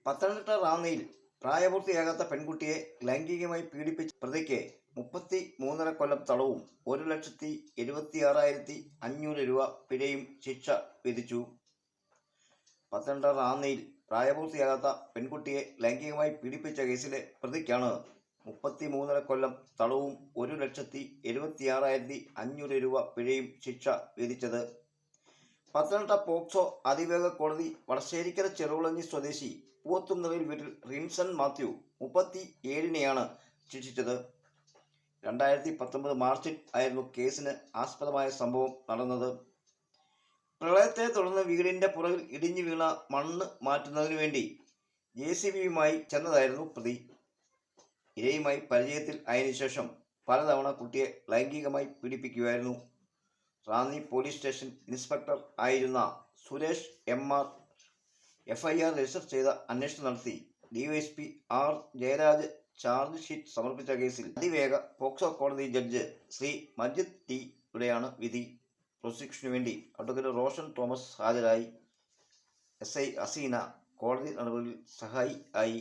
പത്തനംതിട്ട റാന്നിയിൽ പ്രായപൂർത്തിയാകാത്ത പെൺകുട്ടിയെ ലൈംഗികമായി പീഡിപ്പിച്ച പ്രതിക്ക് 33.5 കൊല്ലം തടവും 1,76,500 രൂപ പിഴയും ശിക്ഷ വിധിച്ചു. പത്തനംതിട്ട റാന്നിയിൽ പ്രായപൂർത്തിയാകാത്ത പെൺകുട്ടിയെ ലൈംഗികമായി പീഡിപ്പിച്ച കേസിലെ പ്രതിക്കാണ് 33.5 കൊല്ലം തടവും 1,76,500 രൂപ പിഴയും ശിക്ഷ വിധിച്ചത്. പത്തനംതിട്ട പോക്സോ അതിവേഗ കോടതി വടശ്ശേരിക്കര ചെറുകുളഞ്ഞി സ്വദേശി പൂവത്തുംനിറയിൽ വീട്ടിൽ റിൻസൺ മാത്യു 37-നെയാണ് ശിക്ഷിച്ചത്. 2019 മാർച്ചിൽ ആയിരുന്നു കേസിന് ആസ്പദമായ സംഭവം നടന്നത്. പ്രളയത്തെ തുടർന്ന് വീടിന്റെ പുറകിൽ ഇടിഞ്ഞു വീണ മണ്ണ് മാറ്റുന്നതിനു വേണ്ടി JCBയുമായി ചെന്നതായിരുന്നു പ്രതി. ഇരയുമായി പരിചയത്തിൽ ആയതിനു ശേഷം പലതവണ കുട്ടിയെ ലൈംഗികമായി പീഡിപ്പിക്കുകയായിരുന്നു. റാന്നി പോലീസ് സ്റ്റേഷൻ ഇൻസ്പെക്ടർ ആയിരുന്ന സുരേഷ് MR FIR രജിസ്റ്റർ ചെയ്ത അന്വേഷണം നടത്തി DYSP R Jayaraj charge sheet സമർപ്പിച്ച കേസിൽ അതിവേഗ പോക്സോ കോടതി ജഡ്ജ് ശ്രീ മജിദ് ടിയുടെയാണ് വിധി. പ്രോസിക്യൂഷനു വേണ്ടി അഡ്വക്കേറ്റ് റോഷൻ തോമസ് ഹാജരായി. SI ഹസീന കോടതി നടപടിയിൽ സഹായി ആയി.